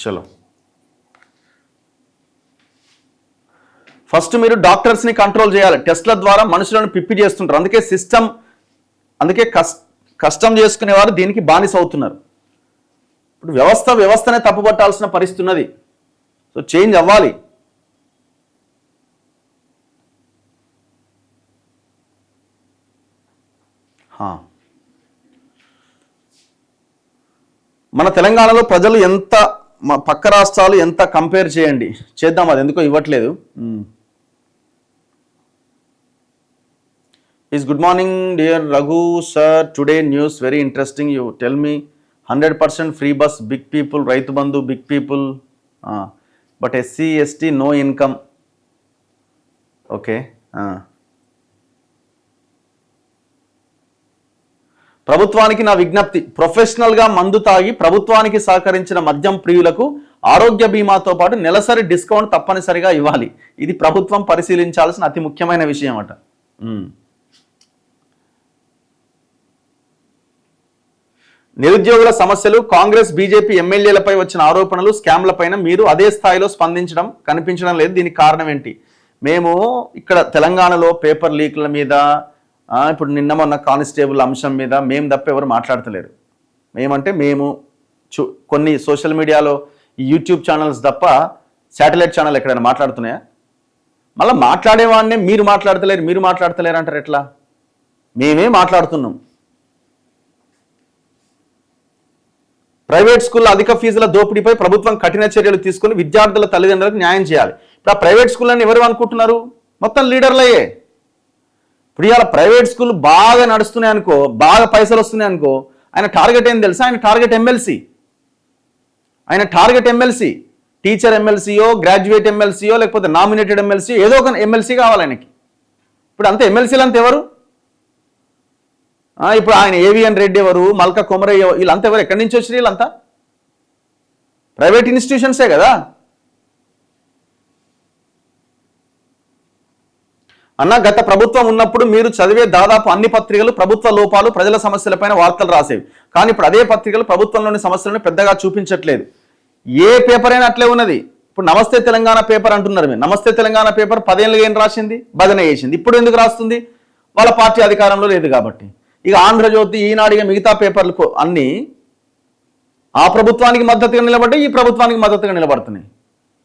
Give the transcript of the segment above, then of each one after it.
చలో, ఫస్ట్ మీరు డాక్టర్స్ని కంట్రోల్ చేయాలి. టెస్ట్ల ద్వారా మనుషులను పిప్పి చేస్తుంటారు. అందుకే సిస్టమ్, అందుకే కష్టం చేసుకునేవారు దీనికి బానిస అవుతున్నారు. ఇప్పుడు వ్యవస్థనే తప్పుపట్టాల్సిన పరిస్థితి ఉన్నది. సో చేంజ్ అవ్వాలి. మన తెలంగాణలో ప్రజలు ఎంత, పక్క రాష్ట్రాలు ఎంత కంపేర్ చేద్దాం, అది ఎందుకో ఇవ్వట్లేదు. Good morning dear Raghu sir, today news very interesting. You tell me 100% free bus, big people, Rythu Bandhu, big people, but SC ST no income. Okay, ప్రభుత్వానికి నా విజ్ఞప్తి, ప్రొఫెషనల్గా మందు తాగి ప్రభుత్వానికి సహకరించిన మద్యం ప్రియులకు ఆరోగ్య బీమాతో పాటు నెలసరి డిస్కౌంట్ తప్పనిసరిగా ఇవ్వాలి. ఇది ప్రభుత్వం పరిశీలించాల్సిన అతి ముఖ్యమైన విషయం అట. నిరుద్యోగుల సమస్యలు, కాంగ్రెస్ బీజేపీ ఎమ్మెల్యేలపై వచ్చిన ఆరోపణలు, స్కామ్లపైన మీరు అదే స్థాయిలో కనిపించడం లేదు. దీనికి కారణం ఏంటి? మేము ఇక్కడ తెలంగాణలో పేపర్ లీక్ల మీద, ఇప్పుడు నిన్న మొన్న కానిస్టేబుల్ అంశం మీద మేము తప్ప ఎవరు మాట్లాడతలేరు. మేము కొన్ని సోషల్ మీడియాలో ఈ యూట్యూబ్ ఛానల్స్ తప్ప శాటిలైట్ ఛానల్ ఎక్కడైనా మాట్లాడుతున్నాయా? మళ్ళీ మాట్లాడేవాడినే మీరు మాట్లాడతలేరు అంటారు ఎట్లా? మేమే మాట్లాడుతున్నాం. ప్రైవేట్ స్కూల్లో అధిక ఫీజుల దోపిడీపై ప్రభుత్వం కఠిన చర్యలు తీసుకుని విద్యార్థుల తల్లిదండ్రులకు న్యాయం చేయాలి. ఇప్పుడు ఆ ప్రైవేట్ స్కూళ్ళని ఎవరు అనుకుంటున్నారు? మొత్తం లీడర్లయ్యే. ఇప్పుడు ఇవాళ ప్రైవేట్ స్కూల్ బాగా నడుస్తున్నాయి అనుకో, బాగా పైసలు వస్తున్నాయి అనుకో, ఆయన టార్గెట్ ఏం తెలుసా? ఆయన టార్గెట్ ఎమ్మెల్సీ, టీచర్ ఎమ్మెల్సీయో, గ్రాడ్యుయేట్ ఎమ్మెల్సీయో, లేకపోతే నామినేటెడ్ ఎమ్మెల్సీ, ఏదో ఒక ఎమ్మెల్సీ కావాలి ఆయనకి. ఇప్పుడు అంతే ఎమ్మెల్సీలు అంతా ఎవరు? ఇప్పుడు ఆయన ఏవిఎన్ రెడ్డి ఎవరు, మల్కా కొమరయ్య, వీళ్ళంతా ఎవరు? ఎక్కడి నుంచి వచ్చారు? వీళ్ళంతా ప్రైవేట్ ఇన్స్టిట్యూషన్సే కదా. అన్న, గత ప్రభుత్వం ఉన్నప్పుడు మీరు చదివే దాదాపు అన్ని పత్రికలు ప్రభుత్వ లోపాలు, ప్రజల సమస్యలపైన వార్తలు రాసేవి. కానీ ఇప్పుడు అదే పత్రికలు ప్రభుత్వంలోని సమస్యలను పెద్దగా చూపించట్లేదు. ఏ పేపర్ అయినా అట్లే ఉన్నది. ఇప్పుడు నమస్తే తెలంగాణ పేపర్ అంటున్నారు మీరు. నమస్తే తెలంగాణ పేపర్ 10 ఏళ్ళుగా ఏం రాసింది? భజన చేసింది. ఇప్పుడు ఎందుకు రాస్తుంది? వాళ్ళ పార్టీ అధికారంలో లేదు కాబట్టి. ఇక ఆంధ్రజ్యోతి, ఈనాడిగా మిగతా పేపర్లకు అన్నీ ఆ ప్రభుత్వానికి మద్దతుగా నిలబడ్డాయి, ఈ ప్రభుత్వానికి మద్దతుగా నిలబడుతున్నాయి.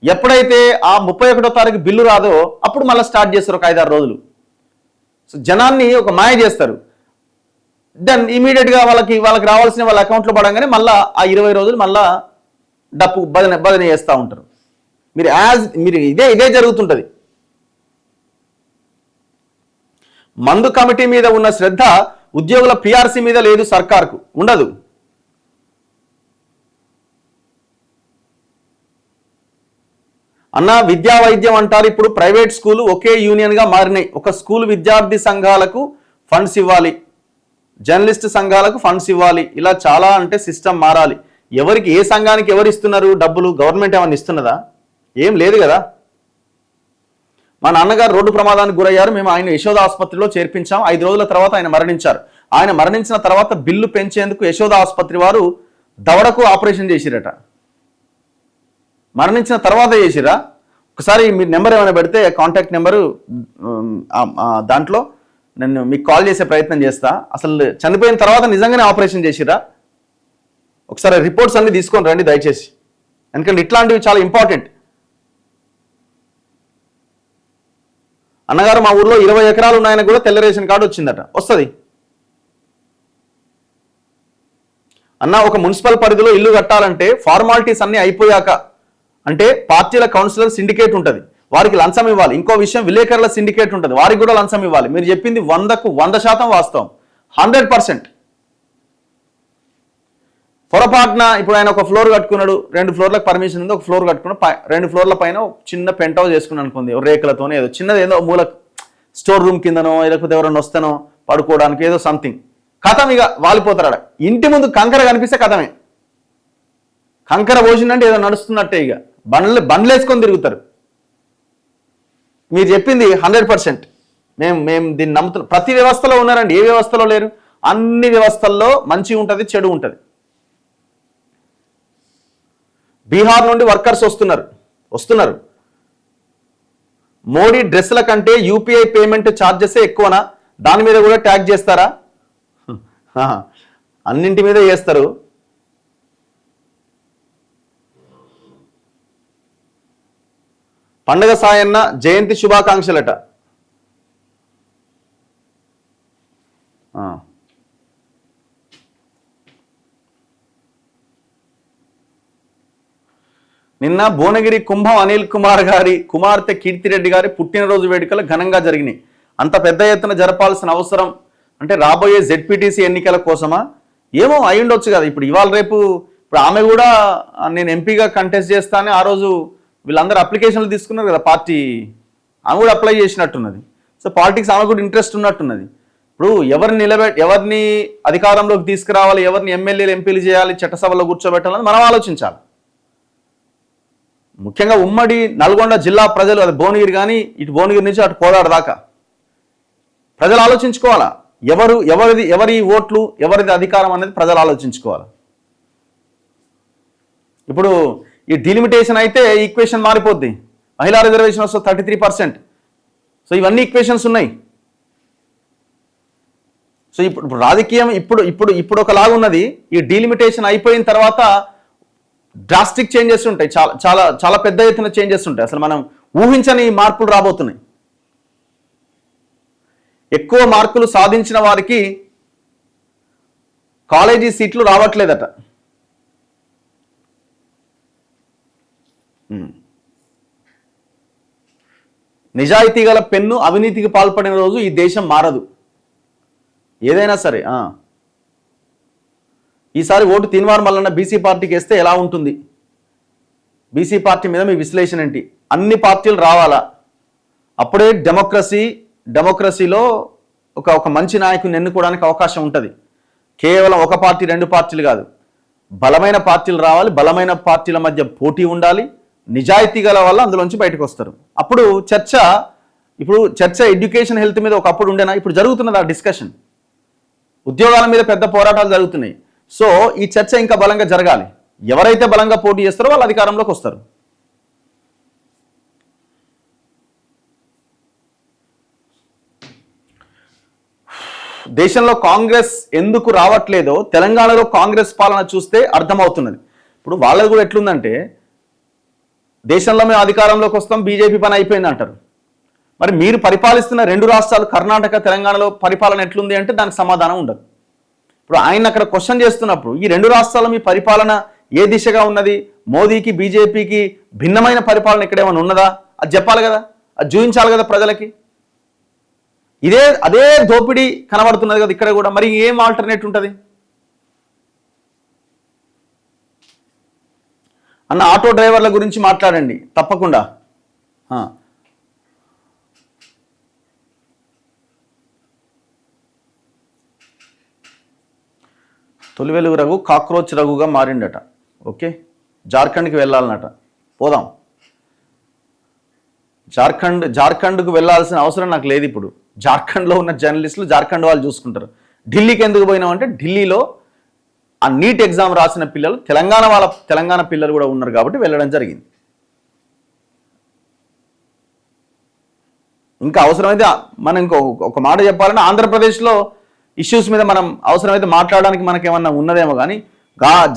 ఎప్పుడైతే ఆ 31వ తారీఖు బిల్లు రాదో అప్పుడు మళ్ళీ స్టార్ట్ చేస్తారు ఒక 5-6 రోజులు. సో జనాన్ని ఒక మాయ చేస్తారు. దెన్ ఇమీడియట్గా వాళ్ళకి రావాల్సిన వాళ్ళ అకౌంట్లో పడంగానే మళ్ళీ ఆ 20 రోజులు మళ్ళా డప్పు బదన చేస్తూ ఉంటారు. మీరు ఇదే జరుగుతుంటుంది. మందు కమిటీ మీద ఉన్న శ్రద్ధ ఉద్యోగుల పిఆర్సీ మీద లేదు, సర్కార్కు ఉండదు. అన్న, విద్యా వైద్యం అంటారు. ఇప్పుడు ప్రైవేట్ స్కూలు ఒకే యూనియన్గా మారినాయి. ఒక స్కూల్ విద్యార్థి సంఘాలకు ఫండ్స్ ఇవ్వాలి, జర్నలిస్ట్ సంఘాలకు ఫండ్స్ ఇవ్వాలి. ఇలా చాలా అంటే సిస్టమ్ మారాలి. ఎవరికి, ఏ సంఘానికి ఎవరు ఇస్తున్నారు డబ్బులు? గవర్నమెంట్ ఏమన్నా ఇస్తున్నదా? ఏం లేదు కదా. మా నాన్నగారు రోడ్డు ప్రమాదానికి గురయ్యారు. మేము ఆయన యశోద ఆసుపత్రిలో చేర్పించాం. 5 రోజుల తర్వాత ఆయన మరణించారు. ఆయన మరణించిన తర్వాత బిల్లు పెంచేందుకు యశోద ఆసుపత్రి వారు దవడకు ఆపరేషన్ చేసిరట. మరణించిన తర్వాత చేసిరా? ఒకసారి మీ నెంబర్ ఏమైనా పెడితే, కాంటాక్ట్ నెంబరు, దాంట్లో నేను మీకు కాల్ చేసే ప్రయత్నం చేస్తా. అసలు చనిపోయిన తర్వాత నిజంగానే ఆపరేషన్ చేసిరా? ఒకసారి రిపోర్ట్స్ అన్ని తీసుకొని రండి దయచేసి. ఎందుకంటే ఇట్లాంటివి చాలా ఇంపార్టెంట్. అన్నగారు, మా ఊర్లో 20 ఎకరాలు ఉన్నాయని కూడా తెల్ల రేషన్ కార్డు వచ్చిందట. వస్తుంది అన్న. ఒక మున్సిపల్ పరిధిలో ఇల్లు కట్టాలంటే ఫార్మాలిటీస్ అన్ని అయిపోయాక, అంటే పార్టీల కౌన్సిలర్ సిండికేట్ ఉంటుంది, వారికి లంచం ఇవ్వాలి. ఇంకో విషయం, విలేకరుల సిండికేట్ ఉంటుంది, వారికి కూడా లంచం ఇవ్వాలి. మీరు చెప్పింది 100కు 100% వాస్తవం, 100%. పొరపాటున ఇప్పుడు ఆయన ఒక ఫ్లోర్ కట్టుకున్నాడు, 2 ఫ్లోర్లకు పర్మిషన్ ఉంది, ఒక ఫ్లోర్ కట్టుకున్నాడు, 2 ఫ్లోర్ల పైన చిన్న పెంట్ హౌస్ చేసుకుని అనుకుంది, రేకులతోనే ఏదో చిన్నది, ఏదో మూల స్టోర్ రూమ్ కిందనో, లేకపోతే ఎవరైనా వస్తానో పడుకోవడానికి ఏదో సంథింగ్. కథం ఇక వాలిపోతాడు. ఇంటి ముందు కంకర కనిపిస్తే కథమే. కంకర పోసిందంటే ఏదో నడుస్తున్నట్టే. ఇక బండ్లు వేసుకొని తిరుగుతారు. మీరు చెప్పింది 100%. మేము దీన్ని నమ్ముతున్నాం. ప్రతి వ్యవస్థలో ఉన్నారండి, ఏ వ్యవస్థలో లేరు? అన్ని వ్యవస్థల్లో మంచి ఉంటుంది, చెడు ఉంటుంది. బీహార్ నుండి వర్కర్స్ వస్తున్నారు. మోడీ డ్రెస్సుల కంటే యూపీఐ పేమెంట్ ఛార్జెస్ ఎక్కువనా? దాని మీద కూడా ట్యాగ్ చేస్తారా? అన్నింటి మీద చేస్తారు. పండగ సాయన్న జయంతి శుభాకాంక్షలట. నిన్న భువనగిరి కుంభం అనిల్ కుమార్ గారి కుమార్తె కీర్తిరెడ్డి గారి పుట్టినరోజు వేడుకలు ఘనంగా జరిగినాయి. అంత పెద్ద ఎత్తున జరపాల్సిన అవసరం అంటే రాబోయే జెడ్పీటీసీ ఎన్నికల కోసమా? ఏమో అయి ఉండొచ్చు కదా. ఇప్పుడు ఇవాళ రేపు ఇప్పుడు ఆమె కూడా నేను ఎంపీగా కంటెస్ట్ చేస్తానని ఆ రోజు వీళ్ళందరూ అప్లికేషన్లు తీసుకున్నారు కదా పార్టీ, ఆమె కూడా అప్లై చేసినట్టున్నది. సో పాలిటిక్స్ ఆమె కూడా ఇంట్రెస్ట్ ఉన్నట్టున్నది. ఇప్పుడు ఎవరిని అధికారంలోకి తీసుకురావాలి, ఎవరిని ఎమ్మెల్యేలు ఎంపీలు చేయాలి, చట్టసభలో కూర్చోబెట్టాలని మనం ఆలోచించాలి. ముఖ్యంగా ఉమ్మడి నల్గొండ జిల్లా ప్రజలు, అది భువనగిరి కానీ ఇటు భువనగిరి నుంచి అటు కోదాడ దాకా ప్రజలు ఆలోచించుకోవాలా. ఎవరి ఓట్లు, ఎవరిది అధికారం అనేది ప్రజలు ఆలోచించుకోవాలి. ఇప్పుడు ఈ డిలిమిటేషన్ అయితే ఈక్వేషన్ మారిపోద్ది. మహిళా రిజర్వేషన్ వస్తుంది 33%. సో ఇవన్నీ ఈక్వేషన్స్ ఉన్నాయి. సో ఇప్పుడు రాజకీయం ఇప్పుడు ఒకలాగా ఉన్నది. ఈ డిలిమిటేషన్ అయిపోయిన తర్వాత డ్రాస్టిక్ చేంజెస్ ఉంటాయి, చాలా చాలా చాలా పెద్ద ఎత్తున చేంజెస్ ఉంటాయి. అసలు మనం ఊహించని మార్పులు రాబోతున్నాయి. ఎక్కువ మార్కులు సాధించిన వారికి కాలేజీ సీట్లు రావట్లేదట. నిజాయితీ గల పెన్ను అవినీతికి పాల్పడిన రోజు ఈ దేశం మారదు. ఏదైనా సరే ఈసారి ఓటు తీన్మార్ మల్లన్న బీసీ పార్టీకి వేస్తే ఎలా ఉంటుంది? బీసీ పార్టీ మీద మీ విశ్లేషణ ఏంటి? అన్ని పార్టీలు రావాలా? అప్పుడే డెమోక్రసీలో ఒక మంచి నాయకుని ఎన్నుకోవడానికి అవకాశం ఉంటుంది. కేవలం ఒక పార్టీ, రెండు పార్టీలు కాదు, బలమైన పార్టీలు రావాలి. బలమైన పార్టీల మధ్య పోటీ ఉండాలి. నిజాయితీ గల వల్ల అందులోంచి బయటకు వస్తారు. అప్పుడు చర్చ ఎడ్యుకేషన్, హెల్త్ మీద ఒకప్పుడు ఉండేనా? ఇప్పుడు జరుగుతున్నది ఆ డిస్కషన్. ఉద్యోగాల మీద పెద్ద పోరాటాలు జరుగుతున్నాయి. సో ఈ చర్చ ఇంకా బలంగా జరగాలి. ఎవరైతే బలంగా పోటీ చేస్తారో వాళ్ళు అధికారంలోకి వస్తారు. దేశంలో కాంగ్రెస్ ఎందుకు రావట్లేదో తెలంగాణలో కాంగ్రెస్ పాలన చూస్తే అర్థమవుతున్నది. ఇప్పుడు వాళ్ళది కూడా ఎట్లుందంటే, దేశంలో మేము అధికారంలోకి వస్తాం, బీజేపీ పని అయిపోయింది అంటారు. మరి మీరు పరిపాలిస్తున్న రెండు రాష్ట్రాలు కర్ణాటక, తెలంగాణలో పరిపాలన ఎట్లుంది అంటే దానికి సమాధానం ఉండదు. ఇప్పుడు ఆయన అక్కడ క్వశ్చన్ చేస్తున్నప్పుడు ఈ రెండు రాష్ట్రాల మీ పరిపాలన ఏ దిశగా ఉన్నది, మోదీకి బీజేపీకి భిన్నమైన పరిపాలన ఎక్కడేమైనా ఉన్నదా, అది చెప్పాలి కదా, అది చూపించాలి కదా ప్రజలకి. అదే దోపిడీ కనబడుతున్నది కదా ఇక్కడ కూడా. మరి ఏం ఆల్టర్నేట్ ఉంటుంది అన్న? ఆటో డ్రైవర్ల గురించి మాట్లాడండి తప్పకుండా. తొలివెలుగు రఘు కాక్రోచ్ రఘుగా మారిండట. ఓకే, జార్ఖండ్కి వెళ్ళాలన్నట. పోదాం. జార్ఖండ్కు వెళ్ళాల్సిన అవసరం నాకు లేదు. ఇప్పుడు జార్ఖండ్లో ఉన్న జర్నలిస్టులు జార్ఖండ్ వాళ్ళు చూసుకుంటారు. ఢిల్లీకి ఎందుకు పోయినామంటే ఢిల్లీలో ఆ నీట్ ఎగ్జామ్ రాసిన పిల్లలు తెలంగాణ పిల్లలు కూడా ఉన్నారు కాబట్టి వెళ్ళడం జరిగింది. ఇంకా అవసరమైతే మనం ఒక మాట చెప్పాలంటే ఆంధ్రప్రదేశ్లో ఇష్యూస్ మీద మనం అవసరమైతే మాట్లాడడానికి మనకి ఏమన్నా ఉన్నదేమో, కానీ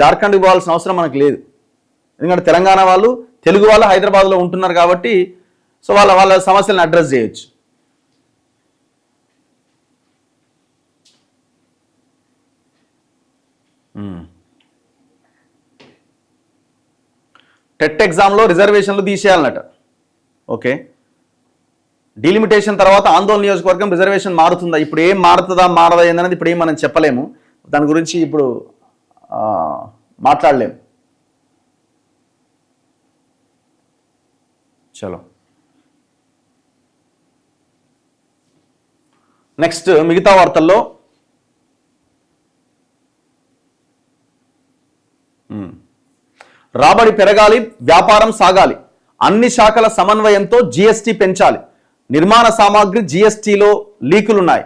జార్ఖండ్కి పోవాల్సిన అవసరం మనకు లేదు. ఎందుకంటే తెలంగాణ వాళ్ళు, తెలుగు వాళ్ళు హైదరాబాద్లో ఉంటున్నారు కాబట్టి సో వాళ్ళ సమస్యలను అడ్రస్ చేయొచ్చు. టెట్ ఎగ్జామ్లో రిజర్వేషన్లు తీసేయాలన్నట. ఓకే, డిలిమిటేషన్ తర్వాత ఆందోళన నియోజకవర్గం రిజర్వేషన్ మారుతుందా? ఇప్పుడు ఏం మారదా ఏందనేది ఇప్పుడు ఏం మనం చెప్పలేము. దాని గురించి ఇప్పుడు మాట్లాడలేము. చలో నెక్స్ట్ మిగతా వార్తల్లో రాబడి పెరగాలి, వ్యాపారం సాగాలి, అన్ని శాఖల సమన్వయంతో జీఎస్టీ పెంచాలి, నిర్మాణ సామాగ్రి జీఎస్టీలో లీకులున్నాయి,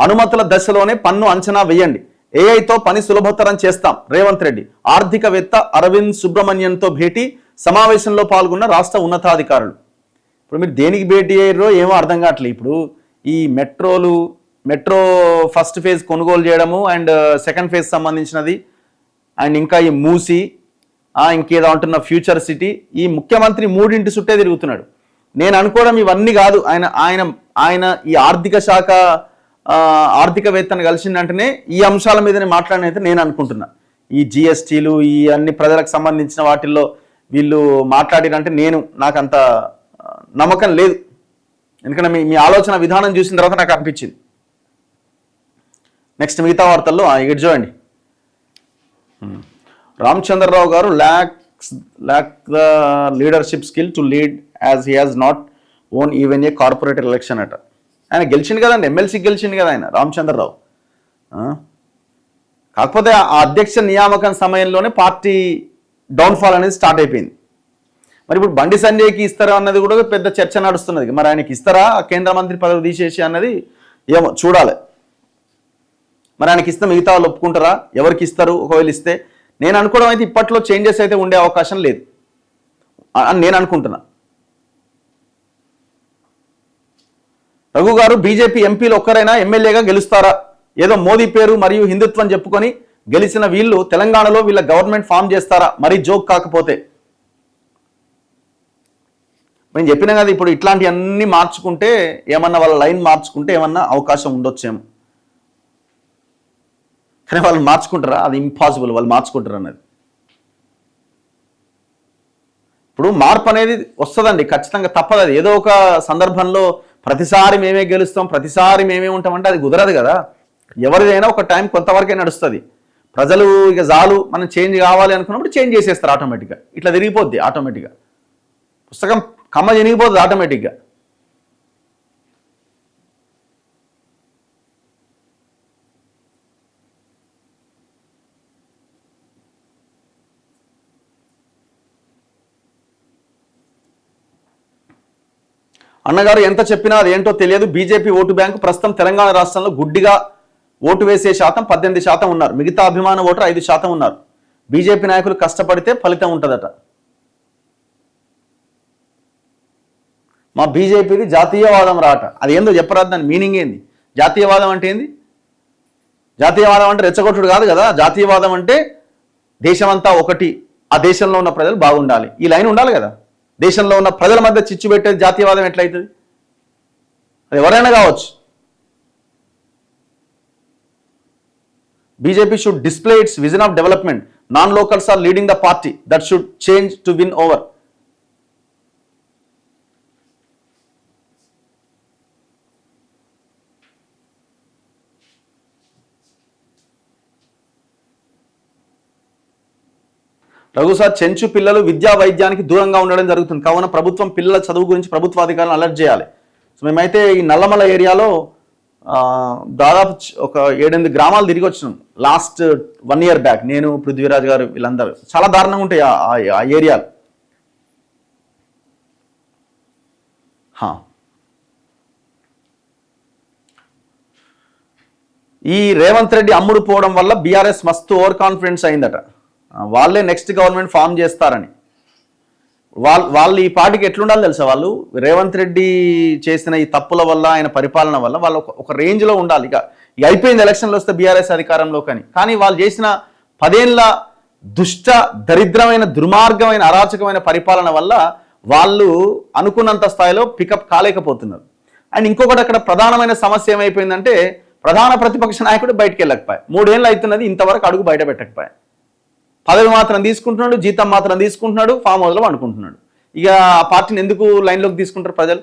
అనుమతుల దశలోనే పన్ను అంచనా వేయండి. ఏఐతో పని సులభతరం చేస్తాం. రేవంత్ రెడ్డి. ఆర్థికవేత్త అరవింద్ సుబ్రహ్మణ్యంతో భేటీ. సమావేశంలో పాల్గొన్న రాష్ట్ర ఉన్నతాధికారులు. ఇప్పుడు మీరు దేనికి భేటీ అయ్యారో ఏమో అర్థం కావట్లేదు. ఇప్పుడు ఈ మెట్రో ఫస్ట్ ఫేజ్ కొనుగోలు చేయడము అండ్ సెకండ్ ఫేజ్ సంబంధించినది అండ్ ఇంకా ఈ మూసి ఇంకేదో అంటున్న ఫ్యూచర్ సిటీ, ఈ ముఖ్యమంత్రి మూడింటి చుట్టే తిరుగుతున్నాడు. నేను అనుకోవడం ఇవన్నీ కాదు. ఆయన ఈ ఆర్థికవేత్తను కలిసిందంటేనే ఈ అంశాల మీదనే మాట్లాడినైతే నేను అనుకుంటున్నా. ఈ జిఎస్టీలు ఈ అన్ని ప్రజలకు సంబంధించిన వాటిల్లో వీళ్ళు మాట్లాడినంటే నాకు అంత నమ్మకం లేదు. ఎందుకంటే మీ ఆలోచన విధానం చూసిన తర్వాత నాకు అనిపించింది. నెక్స్ట్ మిగతా వార్తల్లో ఇక్కడ చూడండి. రామచంద్రరావు గారు lakh the leadership skill to lead as he has not own even a corporator election అట. ఆయన గెలిచింది కదండి, ఎమ్మెల్సీ గెలిచింది కదా ఆయన రామచంద్రరావు. కాకపోతే ఆ అధ్యక్ష నియామకం సమయంలోనే పార్టీ డౌన్ఫాల్ అనేది స్టార్ట్ అయిపోయింది. మరి ఇప్పుడు బండి సంజయ్కి ఇస్తారా అన్నది కూడా పెద్ద చర్చ నడుస్తున్నది. మరి ఆయనకి ఇస్తారా కేంద్ర మంత్రి పదవి తీసేసి అన్నది ఏమో చూడాలి. మరి ఆయనకి ఇస్తే మిగతా వాళ్ళు ఒప్పుకుంటారా? ఎవరికి ఇస్తారు? ఒకవేళ ఇస్తే నేను అనుకోవడం అయితే ఇప్పట్లో చేంజెస్ అయితే ఉండే అవకాశం లేదు అని నేను అనుకుంటున్నా. రఘు గారు, బీజేపీ ఎంపీలు ఒక్కరైనా ఎమ్మెల్యేగా గెలుస్తారా? ఏదో మోదీ పేరు మరియు హిందుత్వం చెప్పుకొని గెలిచిన వీళ్ళు తెలంగాణలో వీళ్ళ గవర్నమెంట్ ఫామ్ చేస్తారా? మరి జోక్ కాకపోతే. నేను చెప్పినా కదా, ఇప్పుడు ఇట్లాంటివన్నీ మార్చుకుంటే ఏమన్నా వాళ్ళ లైన్ మార్చుకుంటే ఏమన్నా అవకాశం ఉండొచ్చేమో. కానీ వాళ్ళు మార్చుకుంటారా? అది ఇంపాసిబుల్. వాళ్ళు మార్చుకుంటారు అన్నది. ఇప్పుడు మార్పు అనేది వస్తుందండి, ఖచ్చితంగా తప్పదు. అది ఏదో ఒక సందర్భంలో ప్రతిసారి మేమే గెలుస్తాం, ప్రతిసారి మేమే ఉంటామంటే అది కుదరదు కదా. ఎవరిదైనా ఒక టైం కొంతవరకే నడుస్తుంది. ప్రజలు ఇక చాలు మనం చేంజ్ కావాలి అనుకున్నప్పుడు చేంజ్ చేసేస్తారు ఆటోమేటిక్గా. ఇట్లా తిరిగిపోద్ది ఆటోమేటిక్గా. పుస్తకం కమ్మ జరిగిపోతుంది ఆటోమేటిక్గా. అన్నగారు ఎంత చెప్పినా అదేంటో తెలియదు. బీజేపీ ఓటు బ్యాంకు ప్రస్తుతం తెలంగాణ రాష్ట్రంలో గుడ్డిగా ఓటు వేసే శాతం 18% ఉన్నారు. మిగతా అభిమాన ఓటర్ 5% ఉన్నారు. బీజేపీ నాయకులు కష్టపడితే ఫలితం ఉంటుందట. మా బీజేపీది జాతీయవాదం రాట. అది ఏందో చెప్పరాదు, దాని మీనింగ్ ఏంది? జాతీయవాదం అంటే ఏంది? జాతీయవాదం అంటే రెచ్చగొట్టుడు కాదు కదా. జాతీయవాదం అంటే దేశమంతా ఒకటి, ఆ దేశంలో ఉన్న ప్రజలు బాగుండాలి, ఈ లైన్ ఉండాలి కదా. దేశంలో ఉన్న ప్రజల మధ్య చిచ్చు పెట్టేది జాతీయవాదం ఎట్లయితుంది? అది ఎవరైనా కావచ్చు. BJP should display its vision of development. Non locals are leading the party that should change to win over. Raghu sir, Chenchu పిల్లలు విద్యా వైద్యానికి దూరంగా ఉండడం జరుగుతుంది. కావున ప్రభుత్వం పిల్లల చదువు గురించి ప్రభుత్వ అధికారులను అలర్ట్ చేయాలి. సో మేమైతే ఈ నల్లమల ఏరియాలో దాదాపు ఒక 7-8 గ్రామాలు తిరిగి వచ్చినాం లాస్ట్ 1 year బ్యాక్. నేను, పృథ్వీరాజ్ గారు, వీళ్ళందరూ. చాలా దారుణంగా ఉంటాయి ఆ ఏరియాలు. ఈ రేవంత్ రెడ్డి అమ్ముడు పోవడం వల్ల బీఆర్ఎస్ మస్తు ఓవర్ కాన్ఫిడెన్స్ అయిందట. వాళ్ళే నెక్స్ట్ గవర్నమెంట్ ఫామ్ చేస్తారని. వాళ్ళు ఈ పార్టీకి ఎట్లుండాలి తెలుసా? వాళ్ళు రేవంత్ రెడ్డి చేసిన ఈ తప్పుల వల్ల, ఆయన పరిపాలన వల్ల వాళ్ళు ఒక రేంజ్లో ఉండాలి. ఇక అయిపోయింది ఎలక్షన్లు వస్తే బీఆర్ఎస్ అధికారంలో. కానీ వాళ్ళు చేసిన 10 ఏళ్ల దుష్ట, దరిద్రమైన, దుర్మార్గమైన, అరాచకమైన పరిపాలన వల్ల వాళ్ళు అనుకున్నంత స్థాయిలో పికప్ కాలేకపోతున్నారు. అండ్ ఇంకొకటి అక్కడ ప్రధానమైన సమస్య ఏమైపోయిందంటే, ప్రధాన ప్రతిపక్ష నాయకుడు బయటకు వెళ్ళకపోయా. 3 ఏళ్ళు అవుతున్నది, ఇంతవరకు అడుగు బయట పెట్టకపోయా. పదవి మాత్రం తీసుకుంటున్నాడు, జీతం మాత్రం తీసుకుంటున్నాడు, ఫామ్ హౌస్లో అనుకుంటున్నాడు. ఇక ఆ పార్టీని ఎందుకు లైన్లోకి తీసుకుంటారు ప్రజలు?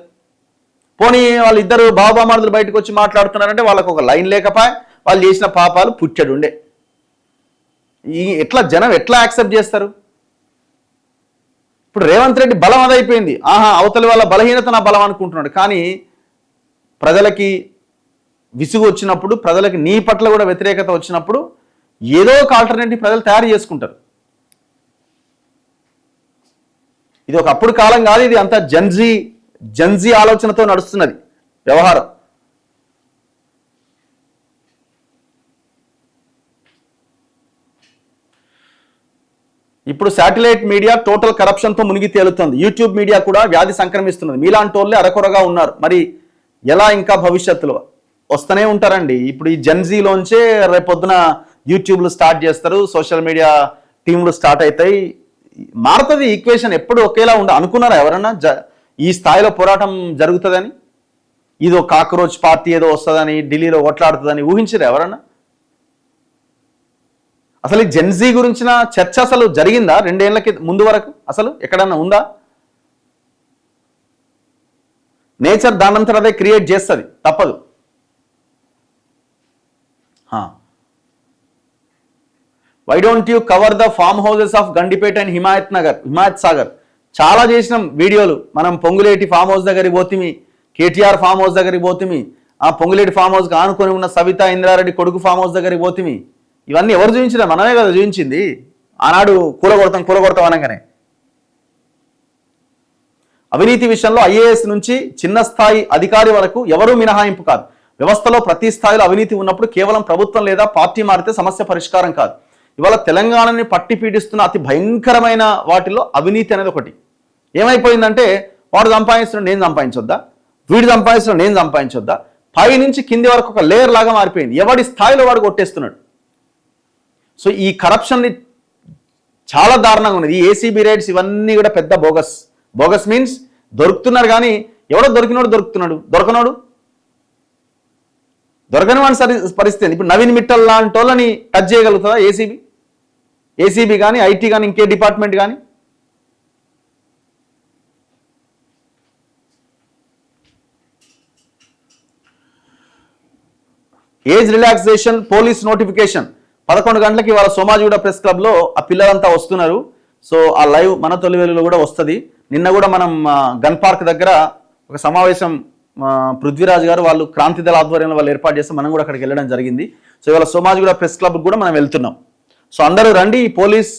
పోనీ వాళ్ళిద్దరు బాబామార్దులు బయటకు వచ్చి మాట్లాడుతున్నారంటే వాళ్ళకు ఒక లైన్ లేకపోయా, వాళ్ళు చేసిన పాపాలు పుచ్చడు ఉండే. జనం ఎట్లా యాక్సెప్ట్ చేస్తారు? ఇప్పుడు రేవంత్ రెడ్డి బలం అదైపోయింది. అవతలి వాళ్ళ బలహీనత నా బలం అనుకుంటున్నాడు. కానీ ప్రజలకి విసుగు వచ్చినప్పుడు, ప్రజలకి నీ పట్ల కూడా వ్యతిరేకత వచ్చినప్పుడు ఏదో ఒక ఆల్టర్నేటివ్ ప్రజలు తయారు చేసుకుంటారు. ఇది ఒకప్పుడు కాలం కాదు, ఇది అంతా జన్జీ ఆలోచనతో నడుస్తున్నది వ్యవహారం. ఇప్పుడు శాటిలైట్ మీడియా టోటల్ కరప్షన్తో మునిగి తేలుతుంది. యూట్యూబ్ మీడియా కూడా వ్యాధి సంక్రమిస్తున్నది. మీలాంటి వాళ్ళే అరకొరగా ఉన్నారు. మరి ఎలా ఇంకా భవిష్యత్తులో వస్తూనే ఉంటారండి. ఇప్పుడు ఈ జెన్జీలోంచే రేపొద్దున యూట్యూబ్లు స్టార్ట్ చేస్తారు, సోషల్ మీడియా టీంలు స్టార్ట్ అవుతాయి. మారుతుంది ఈక్వేషన్. ఎప్పుడు ఒకేలా అనుకున్నారా ఎవరన్నా ఈ స్థాయిలో పోరాటం జరుగుతుందని? ఇదో కాక్రోచ్ పార్టీ ఏదో వస్తుందని, ఢిల్లీలో ఓట్లాడుతుందని ఊహించరు ఎవరన్నా? అసలు ఈ జెన్జీ గురించిన చర్చ అసలు జరిగిందా 2 ఏళ్లకి ముందు వరకు? అసలు ఎక్కడన్నా ఉందా? నేచర్ దానంతరం అదే క్రియేట్ చేస్తుంది, తప్పదు. Why don't you cover the farm houses of Gandipet and Himayat Sagar? చాలా చేసినాం వీడియోలు. మనం పొంగులేటి ఫామ్ హౌస్ దగ్గరికి పోతిమి, కేటీఆర్ ఫామ్ హౌస్ దగ్గరికి పోతిమి, ఆ పొంగులేటి ఫామ్ హౌస్కి ఆనుకొని ఉన్న సవితా ఇంద్రారెడ్డి కొడుకు ఫామ్ హౌస్ దగ్గరికి పోతిమి. ఇవన్నీ ఎవరు చూపించినా? మనమే కదా చూపించింది. ఆనాడు కూలగొడతాం అనగానే. అవినీతి విషయంలో ఐఏఎస్ నుంచి చిన్న స్థాయి అధికారి వరకు ఎవరూ మినహాయింపు కాదు. వ్యవస్థలో ప్రతి స్థాయిలో అవినీతి ఉన్నప్పుడు కేవలం ప్రభుత్వం లేదా పార్టీ మారితే సమస్య పరిష్కారం కాదు. ఇవాళ తెలంగాణని పట్టి పీడిస్తున్న అతి భయంకరమైన వాటిలో అవినీతి అనేది ఒకటి. ఏమైపోయిందంటే వాడు సంపాదిస్తున్నాడు, నేను సంపాదించొద్దా? వీడు సంపాదిస్తున్నాడు, నేను సంపాదించొద్దా? పై నుంచి కింది వరకు ఒక లేయర్ లాగా మారిపోయింది. ఎవడి స్థాయిలో వాడు కొట్టేస్తున్నాడు. సో ఈ కరప్షన్ని చాలా దారుణంగా ఉన్నది. ఈ ఏసీబీ రైడ్స్ ఇవన్నీ కూడా పెద్ద బోగస్ మీన్స్ దొరుకుతున్నారు, కానీ ఎవడో దొరుకుతున్నాడు, దొరకని వాడి పరిస్థితి. ఇప్పుడు నవీన్ మిట్టల్ లాంటి వాళ్ళని టచ్ చేయగలుగుతుందా ఏసీబీ కానీ, ఐటీ కానీ, ఇంకే డిపార్ట్మెంట్ కానీ? ఏజ్ రిలాక్సేషన్ పోలీస్ నోటిఫికేషన్ 11 గంటలకి ఇవాళ సోమాజిగూడ ప్రెస్ క్లబ్లో ఆ పిల్లలంతా వస్తున్నారు. సో ఆ లైవ్ మన తొలి వెలుగులో కూడా వస్తుంది. నిన్న కూడా మనం గన్ పార్క్ దగ్గర ఒక సమావేశం పృథ్వీరాజ్ గారు వాళ్ళు క్రాంతి దళ ఆధ్వర్యంలో వాళ్ళు ఏర్పాటు చేస్తే మనం కూడా అక్కడికి వెళ్ళడం జరిగింది. సో ఇవాళ సోమాజిగూడ ప్రెస్ క్లబ్ కూడా మనం వెళ్తున్నాం. సో అందరూ రండి. ఈ పోలీస్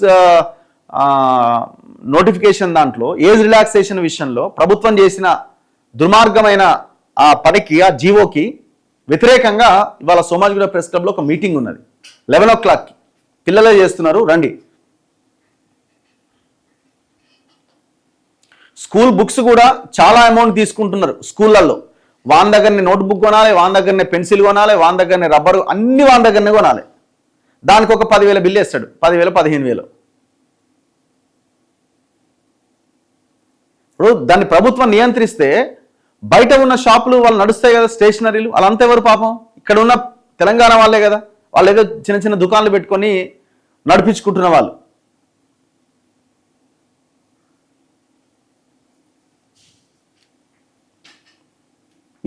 నోటిఫికేషన్ దాంట్లో ఏజ్ రిలాక్సేషన్ విషయంలో ప్రభుత్వం చేసిన దుర్మార్గమైన ఆ పనికి, ఆ జీవోకి వ్యతిరేకంగా ఇవాళ సోమాజిగూడ ప్రెస్ క్లబ్లో ఒక మీటింగ్ ఉన్నది 11 o'clock. పిల్లలే చేస్తున్నారు, రండి. స్కూల్ బుక్స్ కూడా చాలా అమౌంట్ తీసుకుంటున్నారు స్కూళ్ళల్లో. వాన్ దగ్గరనే నోట్బుక్ కొనాలి, వాన్ దగ్గరనే పెన్సిల్ కొనాలి, వాన్ దగ్గరనే రబ్బరు, అన్ని వాన్ దగ్గరనే కొనాలి. దానికి ఒక 10,000 బిల్లు వేస్తాడు, 10,000 15,000. ఇప్పుడు దాన్ని ప్రభుత్వం నియంత్రిస్తే బయట ఉన్న షాపులు వాళ్ళు నడుస్తాయి కదా, స్టేషనరీలు, వాళ్ళంతా ఎవరు పాపం? ఇక్కడ ఉన్న తెలంగాణ వాళ్ళే కదా. వాళ్ళు ఏదో చిన్న చిన్న దుకాణాలు పెట్టుకొని నడిపించుకుంటున్న వాళ్ళు.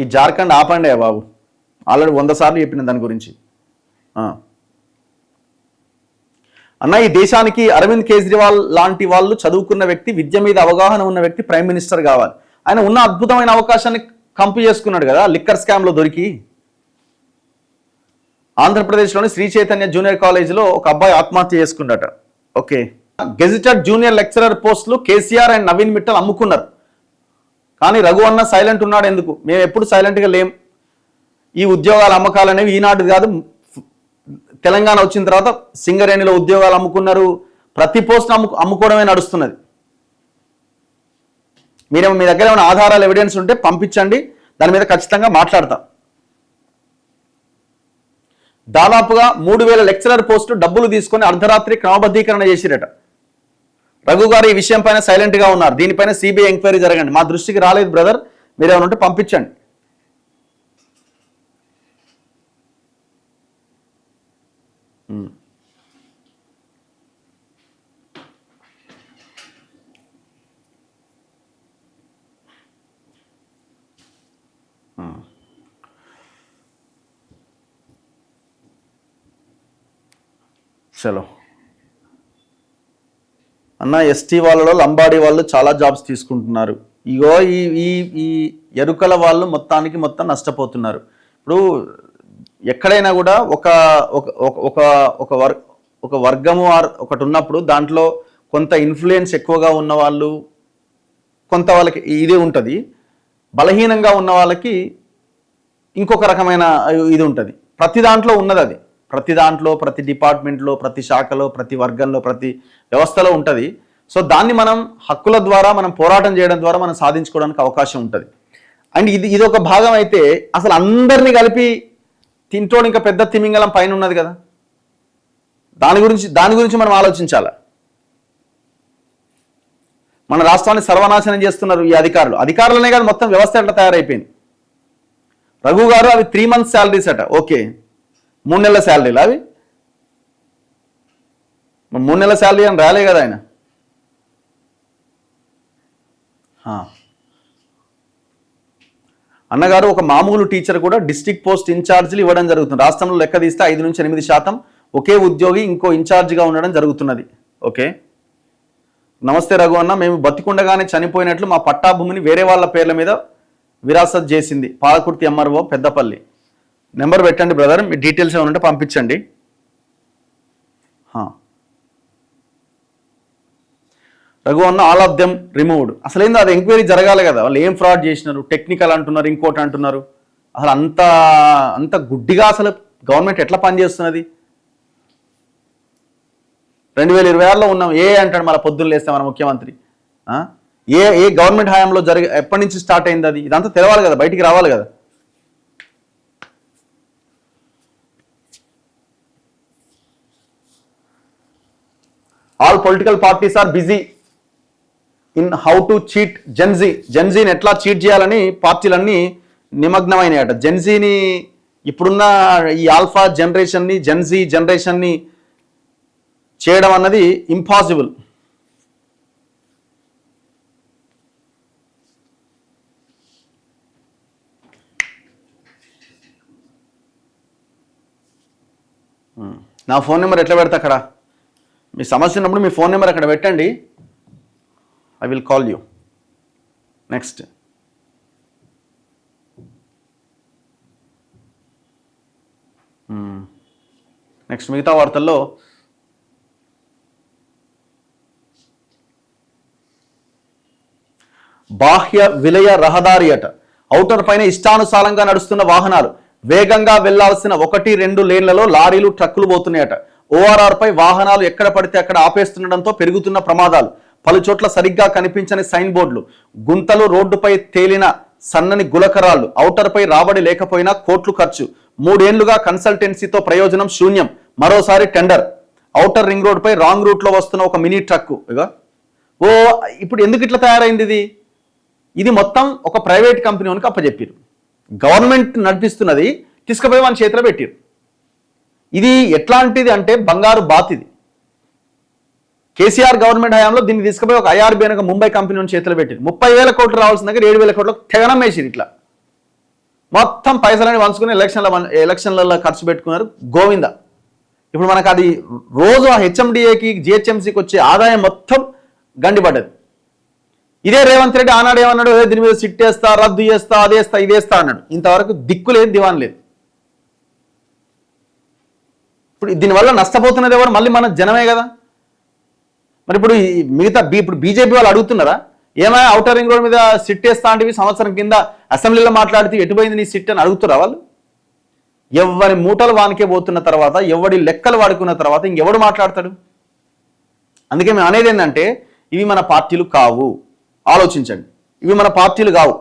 ఈ జార్ఖండ్ ఆపండే బాబు, ఆల్రెడీ 100 సార్లు చెప్పిన దాని గురించి. అన్న, ఈ దేశానికి అరవింద్ కేజ్రీవాల్ లాంటి వాళ్ళు చదువుకున్న వ్యక్తి, విద్య మీద అవగాహన ఉన్న వ్యక్తి ప్రైమ్ మినిస్టర్ కావాలి. ఆయన ఉన్న అద్భుతమైన అవకాశాన్ని కంపు చేసుకున్నాడు కదా లిక్కర్ స్కామ్లో దొరికి. ఆంధ్రప్రదేశ్లోని శ్రీ చైతన్య జూనియర్ కాలేజీలో ఒక అబ్బాయి ఆత్మహత్య చేసుకున్నట. ఓకే, గెజిటెడ్ జూనియర్ లెక్చరర్ పోస్టులు కేసీఆర్ అండ్ నవీన్ మిట్టల్ అమ్ముకున్నారు. కానీ రఘు అన్న సైలెంట్ ఉన్నాడు. ఎందుకు? మేము ఎప్పుడు సైలెంట్గా లేం. ఈ ఉద్యోగాల అమ్మకాలు అనేవి ఈనాడు కాదు, తెలంగాణ వచ్చిన తర్వాత సింగరేణిలో ఉద్యోగాలు అమ్ముకున్నారు. ప్రతి పోస్ట్ అమ్ముకోవడమే నడుస్తున్నది. మీరేమో మీ దగ్గర ఏమైనా ఆధారాలు ఎవిడెన్స్ ఉంటే పంపించండి, దాని మీద ఖచ్చితంగా మాట్లాడతాం. దాదాపుగా 3,000 లెక్చరర్ పోస్టు డబ్బులు తీసుకొని అర్ధరాత్రి క్రమబద్ధీకరణ చేసిరట. రఘు గారు ఈ విషయం పైన సైలెంట్గా ఉన్నారు. దీనిపైన సిబిఐ ఎంక్వైరీ జరగండి. మా దృష్టికి రాలేదు బ్రదర్, మీరు ఏమైనా ఉంటే పంపించండి. చలో అన్న, ఎస్టీ వాళ్ళలో లంబాడీ వాళ్ళు చాలా జాబ్స్ తీసుకుంటున్నారు. ఇగో ఈ ఎరుకల వాళ్ళు మొత్తం నష్టపోతున్నారు. ఇప్పుడు ఎక్కడైనా కూడా ఒక వర్గము ఒకటి ఉన్నప్పుడు దాంట్లో కొంత ఇన్ఫ్లుయెన్స్ ఎక్కువగా ఉన్న వాళ్ళు, కొంత వాళ్ళకి ఇదే ఉంటుంది. బలహీనంగా ఉన్న వాళ్ళకి ఇంకొక రకమైన ఇది ఉంటుంది. ప్రతి దాంట్లో ఉన్నది అది. ప్రతి దాంట్లో, ప్రతి డిపార్ట్మెంట్లో, ప్రతి శాఖలో, ప్రతి వర్గంలో, ప్రతి వ్యవస్థలో ఉంటుంది. సో దాన్ని మనం హక్కుల ద్వారా, మనం పోరాటం చేయడం ద్వారా మనం సాధించుకోవడానికి అవకాశం ఉంటుంది. అండ్ ఇది ఒక భాగం అయితే అసలు అందరినీ కలిపి తింటోడు ఇంకా పెద్ద తిమింగలం పైన ఉన్నది కదా, దాని గురించి మనం ఆలోచించాలి. మన రాష్ట్రాన్ని సర్వనాశనం చేస్తున్నారు ఈ అధికారులనే కాదు, మొత్తం వ్యవస్థ ఎట్లా తయారైపోయింది. రఘు గారు అవి 3 months శాలరీస్ అట, ఓకే 3 నెలల శాలరీలు అవి 3 నెలల శాలరీ అని రాలే కదా ఆయన. అన్నగారు ఒక మామూలు టీచర్ కూడా డిస్ట్రిక్ట్ పోస్ట్ ఇన్ఛార్జీలు ఇవ్వడం జరుగుతుంది. రాష్ట్రంలో లెక్క తీస్తే 5 నుంచి 8% ఒకే ఉద్యోగి ఇంకో ఇన్ఛార్జిగా ఉండడం జరుగుతున్నది. ఓకే, నమస్తే రఘు అన్న, మేము బతికుండగానే చనిపోయినట్లు మా పట్టా భూమిని వేరే వాళ్ళ పేర్ల మీద విరాసత్ చేసింది పాలకుర్తి ఎంఆర్ఓ పెద్దపల్లి. నెంబర్ పెట్టండి బ్రదర్, మీ డీటెయిల్స్ ఏమైనా ఉంటే పంపించండి. రఘు అన్న ఆల్ ఆఫ్ దెమ్ రిమూవ్డ్. అసలు ఏందో అది ఎంక్వైరీ జరగాలి కదా, వాళ్ళు ఏం ఫ్రాడ్ చేసినారు, టెక్నికల్ అంటున్నారు, ఇంకోటి అంటున్నారు. అసలు అంత గుడ్డిగా అసలు గవర్నమెంట్ ఎట్లా పనిచేస్తున్నది. 2026లో ఉన్నాం, అంటాడు మళ్ళీ పొద్దున్న లేస్తే మన ముఖ్యమంత్రి. ఏ గవర్నమెంట్ హయాంలో ఎప్పటి నుంచి స్టార్ట్ అయింది అది, ఇదంతా తెలవాలి కదా, బయటికి రావాలి కదా. All political parties are busy in how to cheat జెన్జీని ఎట్లా చీట్ చేయాలని పార్టీలన్నీ నిమగ్నమైనాయట. జెన్జీని ఇప్పుడున్న ఈ ఆల్ఫా జనరేషన్ని, జెన్జీ జనరేషన్ని చేయడం అన్నది ఇంపాసిబుల్. నా ఫోన్ నెంబర్ ఎట్లా పెడతా అక్కడ, మీ సమస్య ఉన్నప్పుడు మీ ఫోన్ నెంబర్ అక్కడ పెట్టండి, I will call you. Next మిగతా వార్తల్లో బాహ్య విలయ రహదారి అట. ఔటర్ పైన ఇష్టానుసారంగా నడుస్తున్న వాహనాలు, వేగంగా వెళ్లాల్సిన 1-2 లేన్లలో లారీలు, ట్రక్కులు పోతున్నాయట. ఓఆర్ఆర్ పై వాహనాలు ఎక్కడ పడితే అక్కడ ఆపేస్తుండడంతో పెరుగుతున్న ప్రమాదాలు. పలు చోట్ల సరిగ్గా కనిపించని సైన్ బోర్డులు, గుంతలు, రోడ్డుపై తేలిన సన్నని గులకరాళ్లు. ఔటర్ పై రాబడి లేకపోయినా కోట్లు ఖర్చు. 3 ఏళ్లుగా కన్సల్టెన్సీతో ప్రయోజనం శూన్యం. మరోసారి టెండర్. ఔటర్ రింగ్ రోడ్ పై రాంగ్ రూట్ లో వస్తున్న ఒక మినీ ట్రక్కు. ఇప్పుడు ఎందుకు ఇట్లా తయారైంది ఇది మొత్తం ఒక ప్రైవేట్ కంపెనీ వానికి అప్పచెప్పారు. గవర్నమెంట్ నడిపిస్తున్నది తీసుకుపోయి మన చేతిలో పెట్టారు. ఇది ఎట్లాంటిది అంటే బంగారు బాతిది. కేసీఆర్ గవర్నమెంట్ హయాంలో దీన్ని తీసుకుపోయి ఒక ఐఆర్బీ అనక ముంబై కంపెనీ చేతిలో పెట్టారు. 30,000 కోట్లు రావాల్సిన దగ్గర 7,000 కోట్లకు తెగనం వేసారు. ఇట్లా మొత్తం పైసలని వంచుకుని ఎలక్షన్లలో ఖర్చు పెట్టుకున్నారు. గోవింద. ఇప్పుడు మనకు అది రోజు ఆ హెచ్ఎండిఏకి, జిహెచ్ఎంసీకి వచ్చే ఆదాయం మొత్తం గండిపడ్డది. ఇదే రేవంత్ రెడ్డి ఆనాడు ఏమన్నాడు, దీని మీద సిట్ వేస్తా, రద్దు చేస్తా, అదేస్తా, ఇదేస్తా అన్నాడు. ఇంతవరకు దిక్కు లేదు, దివాన్ లేదు. ఇప్పుడు దీనివల్ల నష్టపోతున్నది ఎవరు? మళ్ళీ మన జనమే కదా. మరి ఇప్పుడు ఇప్పుడు బీజేపీ వాళ్ళు అడుగుతున్నారా, ఏమైనా ఔటర్ రింగ్ రోడ్ మీద సిట్ వేస్తా అంటే సంవత్సరం కింద అసెంబ్లీలో మాట్లాడితే ఎటుపోయింది నీ సిట్ అని అడుగుతురా వాళ్ళు? ఎవరి మూటలు వానికే పోతున్న తర్వాత, ఎవడి లెక్కలు వాడుకున్న తర్వాత ఇంకెవడు మాట్లాడతాడు? అందుకే మేము అనేది ఏంటంటే ఇవి మన పార్టీలు కావు. ఆలోచించండి, ఇవి మన పార్టీలు కావు.